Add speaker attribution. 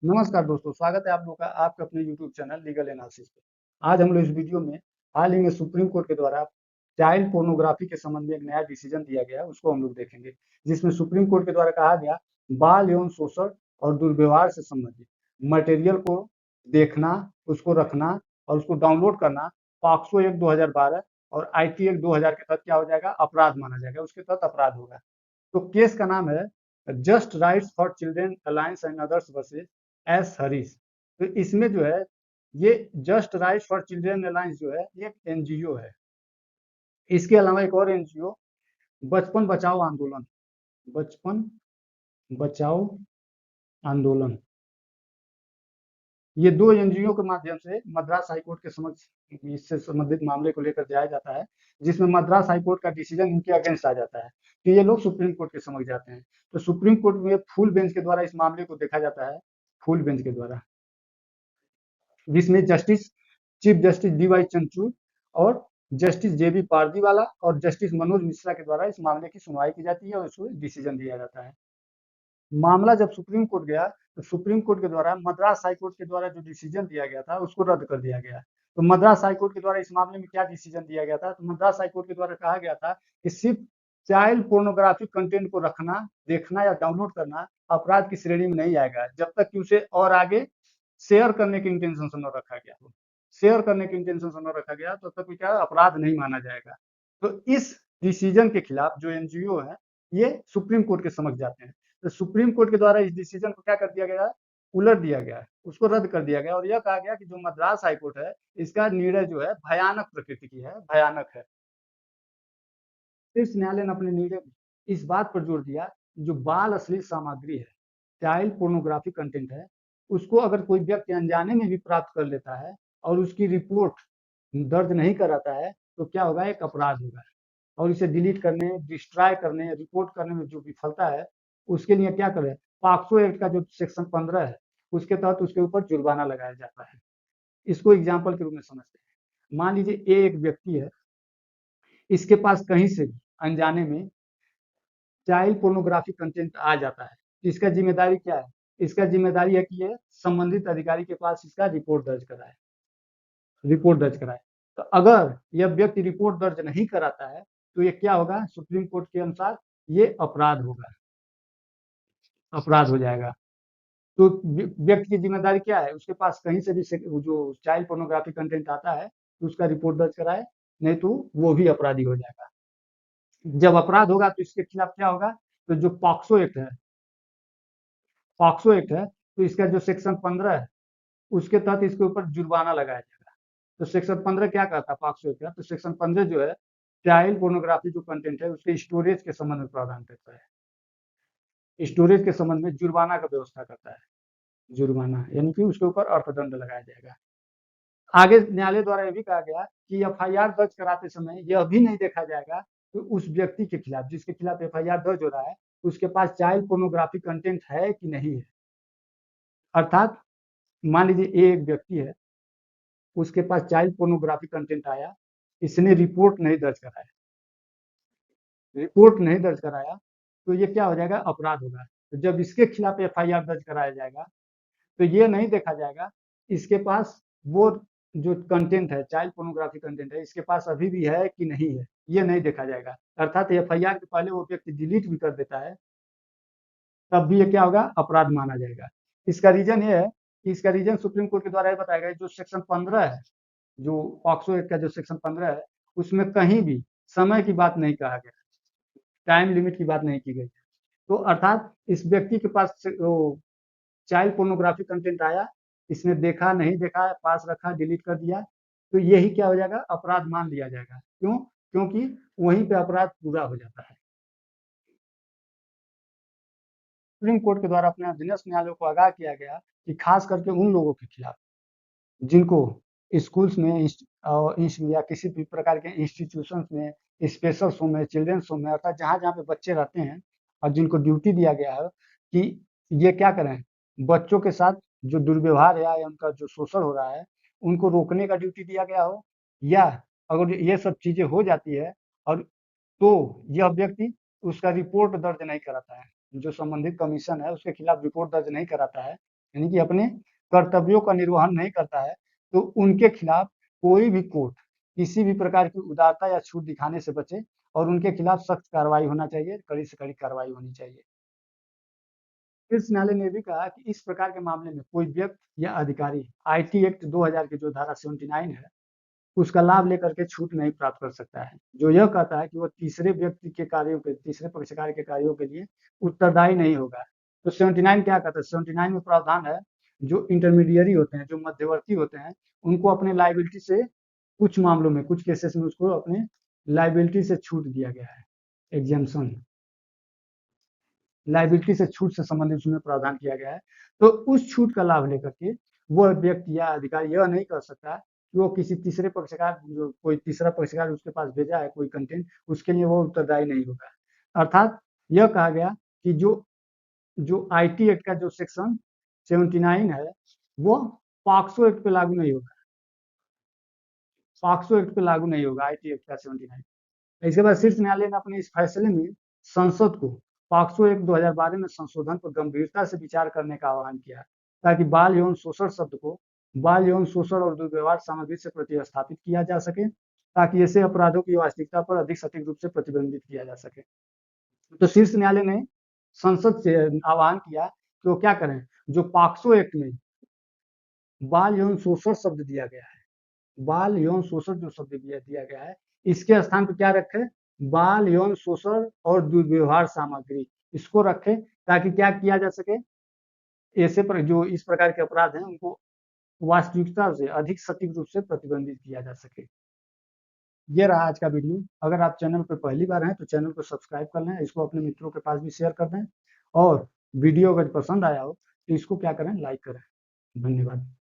Speaker 1: नमस्कार दोस्तों, स्वागत है आप लोग का आपके अपने यूट्यूब चैनल लीगल एनालिसिस पे। आज हम लोग इस वीडियो में हाल ही में सुप्रीम कोर्ट के द्वारा चाइल्ड पोर्नोग्राफी के संबंध में एक नया डिसीजन दिया गया है, उसको हम लोग देखेंगे। जिसमें सुप्रीम कोर्ट के द्वारा कहा गया, बाल यौन शोषण और दुर्व्यवहार से संबंधित मटेरियल को देखना, उसको रखना और उसको डाउनलोड करना पॉक्सो एक्ट 2012 और आईटी एक्ट 2000 के तहत क्या हो जाएगा, अपराध माना जाएगा, उसके तहत अपराध होगा। तो केस का नाम है just rights for children alliance and others versus S Harish. तो इसमें जो है, ये just rights for children alliance जो है, ये एक एनजीओ है। इसके अलावा एक और एनजीओ बचपन बचाओ आंदोलन, बचपन बचाओ आंदोलन, ये दो एनजीओ के माध्यम से मद्रास हाईकोर्ट के समक्ष इससे संबंधित मामले को लेकर जाया जाता है, जिसमें मद्रास हाईकोर्ट का डिसीजन इनके अगेंस्ट आ जाता है। तो ये लोग सुप्रीम कोर्ट के समक्ष जाते हैं। तो सुप्रीम कोर्ट में फुल बेंच के द्वारा इस मामले को देखा जाता है, फुल बेंच के द्वारा, जिसमें justice chief justice D Y Chandrachud और जस्टिस जे बी पारदीवाला और जस्टिस मनोज मिश्रा के द्वारा इस मामले की सुनवाई की जाती है और उसको डिसीजन दिया जाता है। मामला जब सुप्रीम कोर्ट गया, तो सुप्रीम कोर्ट के द्वारा मद्रास हाई कोर्ट के द्वारा जो डिसीजन दिया गया था उसको रद्द कर दिया गया। तो मद्रास हाई कोर्ट के द्वारा इस मामले में क्या डिसीजन दिया गया था, तो मद्रास हाई कोर्ट के द्वारा कहा गया था कि सिर्फ चाइल्ड पोर्नोग्राफिक कंटेंट को रखना, देखना या डाउनलोड करना अपराध की श्रेणी में नहीं आएगा, जब तक कि उसे और आगे शेयर करने के इंटेंशन से न रखा गया हो। शेयर करने के इंटेंशन से न रखा गया तो तब तक क्या अपराध नहीं माना जाएगा। तो इस डिसीजन के खिलाफ जो एनजीओ है, ये सुप्रीम कोर्ट के समक्ष जाते हैं। तो सुप्रीम कोर्ट के द्वारा इस डिसीजन को क्या कर दिया गया, उलट दिया गया, उसको रद्द कर दिया गया और यह कहा गया कि जो मद्रास हाईकोर्ट है, इसका निर्णय जो है भयानक प्रकृति की है, भयानक है। शीर्ष न्यायालय ने अपने निर्णय में इस बात पर जोर दिया, जो बाल अश्लील सामग्री है, चाइल्ड पोर्नोग्राफी कंटेंट है, उसको अगर कोई व्यक्ति अनजाने में भी प्राप्त कर लेता है और उसकी रिपोर्ट दर्ज नहीं कराता है, तो क्या होगा, एक अपराध होगा। और इसे डिलीट करने, डिस्ट्रॉय करने, रिपोर्ट करने में जो विफलता है, उसके लिए क्या करें, पॉक्सो एक्ट का जो सेक्शन 15 है, उसके तहत उसके ऊपर जुर्माना लगाया जाता है। इसको एग्जाम्पल के रूप में समझते हैं। मान लीजिए ये एक व्यक्ति है, इसके पास कहीं से भी अनजाने में चाइल्ड पोर्नोग्राफी कंटेंट आ जाता है, तो इसका जिम्मेदारी क्या है, इसका जिम्मेदारी है कि ये संबंधित अधिकारी के पास इसका रिपोर्ट दर्ज कराए, रिपोर्ट दर्ज कराए। तो अगर यह व्यक्ति रिपोर्ट दर्ज नहीं कराता है, तो ये क्या होगा, सुप्रीम कोर्ट के अनुसार ये अपराध होगा, अपराध हो जाएगा। तो व्यक्ति की जिम्मेदारी क्या है, उसके पास कहीं से भी जो चाइल्ड पोर्नोग्राफी कंटेंट आता है, तो उसका रिपोर्ट दर्ज कराए, नहीं तो वो भी अपराधी हो जाएगा। जब अपराध होगा तो इसके खिलाफ क्या होगा, तो जो पॉक्सो एक्ट है, पॉक्सो एक्ट है, तो इसका जो सेक्शन 15 है, उसके तहत इसके ऊपर जुर्माना लगाया जाएगा। तो सेक्शन 15 क्या कहता है पॉक्सो एक्ट का, तो सेक्शन 15 जो है, चाइल्ड पोर्नोग्राफी जो कंटेंट है उसके स्टोरेज के संबंध में प्रावधान करता है, स्टोरेज के संबंध में जुर्माना का व्यवस्था करता है, जुर्माना यानी कि उसके ऊपर अर्थदंड लगाया जाएगा। आगे न्यायालय द्वारा यह भी कहा गया कि एफआईआर दर्ज कराते समय यह भी नहीं देखा जाएगा कि उस व्यक्ति के खिलाफ, जिसके खिलाफ एफआईआर दर्ज हो रहा है, उसके पास चाइल्ड पोर्नोग्राफी कंटेंट है कि नहीं है। अर्थात मान लीजिए एक व्यक्ति है, उसके पास चाइल्ड पोर्नोग्राफी कंटेंट आया, इसने रिपोर्ट नहीं दर्ज कराया, रिपोर्ट नहीं दर्ज कराया, तो ये क्या हो जाएगा, अपराध होगा। तो जब इसके खिलाफ एफआईआर दर्ज कराया जाएगा, तो ये नहीं देखा जाएगा इसके पास वो जो कंटेंट है, चाइल्ड पोर्नोग्राफी कंटेंट है, इसके पास अभी भी है कि नहीं है, ये नहीं देखा जाएगा। अर्थात एफआईआर के पहले वो व्यक्ति डिलीट भी कर देता है, तब भी ये क्या होगा, अपराध माना जाएगा। इसका रीजन ये है कि इसका रीजन सुप्रीम कोर्ट के द्वारा ये बताया गया, जो सेक्शन 15 है, जो पॉक्सो एक्ट का जो सेक्शन 15 है, उसमें कहीं भी समय की बात नहीं कहा गया, टाइम लिमिट की बात नहीं की गई। तो अर्थात इस व्यक्ति के पास चाइल्ड पोर्नोग्राफी कंटेंट आया, इसने देखा नहीं देखा, पास रखा, डिलीट कर दिया, तो यही क्या हो जाएगा, अपराध मान लिया जाएगा। क्यों, क्योंकि वहीं पे अपराध पूरा हो जाता है। सुप्रीम कोर्ट के द्वारा अपने अधीनस्थ न्यायालयों को आगाह किया गया कि खास करके उन लोगों के खिलाफ जिनको स्कूल्स में या किसी भी प्रकार के इंस्टीट्यूशंस में, स्पेशल होम में, चिल्ड्रंस होम में, अर्थात जहाँ जहाँ पे बच्चे रहते हैं और जिनको ड्यूटी दिया गया है कि ये क्या करें, बच्चों के साथ जो दुर्व्यवहार है या उनका जो शोषण हो रहा है, उनको रोकने का ड्यूटी दिया गया हो, या अगर ये सब चीजें हो जाती है और तो यह व्यक्ति उसका रिपोर्ट दर्ज नहीं कराता है, जो संबंधित कमीशन है उसके खिलाफ रिपोर्ट दर्ज नहीं कराता है, यानी कि अपने कर्तव्यों का निर्वहन नहीं करता है, तो उनके खिलाफ कोई भी कोर्ट किसी भी प्रकार की उदारता या छूट दिखाने से बचे और उनके खिलाफ सख्त कार्रवाई होना चाहिए, कड़ी से कड़ी कार्रवाई होनी चाहिए। शीर्ष न्यायालय ने भी कहा कि इस प्रकार के मामले में कोई व्यक्ति या अधिकारी आईटी एक्ट 2000 की जो धारा 79 है, उसका लाभ लेकर के छूट नहीं प्राप्त कर सकता है, जो यह कहता है कि वह तीसरे व्यक्ति के कार्यों के, तीसरे पक्षकार के कार्यों के लिए उत्तरदायी नहीं होगा। तो 79 क्या कहता है? 79 में प्रावधान है, जो इंटरमीडियरी होते हैं, जो मध्यवर्ती होते हैं, उनको अपने लाइबिलिटी से कुछ मामलों में, कुछ केसेस में उसको अपने लाइबिलिटी से छूट दिया गया है, एग्जेम्पशन, लाइबिलिटी से छूट से संबंधित उसमें प्रावधान किया गया है। तो उस छूट का लाभ लेकर के वह व्यक्ति या अधिकारी यह नहीं कर सकता कि वो किसी तीसरे पक्षकार, जो कोई तीसरा पक्षकार उसके पास भेजा है कोई कंटेंट, उसके लिए वो उत्तरदायी नहीं होगा। अर्थात यह कहा गया कि जो आईटी एक्ट का जो सेक्शन 79 है, वो पॉक्सो एक्ट पे लागू नहीं होगा, पॉक्सो एक्ट पे लागू नहीं होगा आईटी एक्ट का 79। इसके बाद शीर्ष न्यायालय ने अपने इस फैसले में संसद को पॉक्सो एक्ट 2012 में संशोधन पर गंभीरता से विचार करने का आह्वान किया, ताकि बाल यौन शोषण शब्द को बाल यौन शोषण और दुर्व्यवहार सामग्री से प्रतिस्थापित किया जा सके, ताकि ऐसे अपराधों की वास्तविकता पर अधिक सटीक रूप से प्रतिबंधित किया जा सके। तो शीर्ष न्यायालय ने संसद से आह्वान किया कि वो क्या करें, जो पॉक्सो एक्ट में बाल यौन शोषण शब्द दिया गया है, बाल यौन शोषण जो शब्द दिया गया है, इसके स्थान पर क्या रखे, बाल यौन शोषण और दुर्व्यवहार सामग्री, इसको रखे, ताकि क्या किया जा सके, ऐसे पर जो इस प्रकार के अपराध हैं उनको वास्तविकता से अधिक सटीक रूप से प्रतिबंधित किया जा सके। ये रहा आज का वीडियो। अगर आप चैनल पर पहली बार हैं तो चैनल को सब्सक्राइब कर लें, इसको अपने मित्रों के पास भी शेयर कर दें, और वीडियो अगर पसंद आया हो तो इसको क्या करें, लाइक करें। धन्यवाद।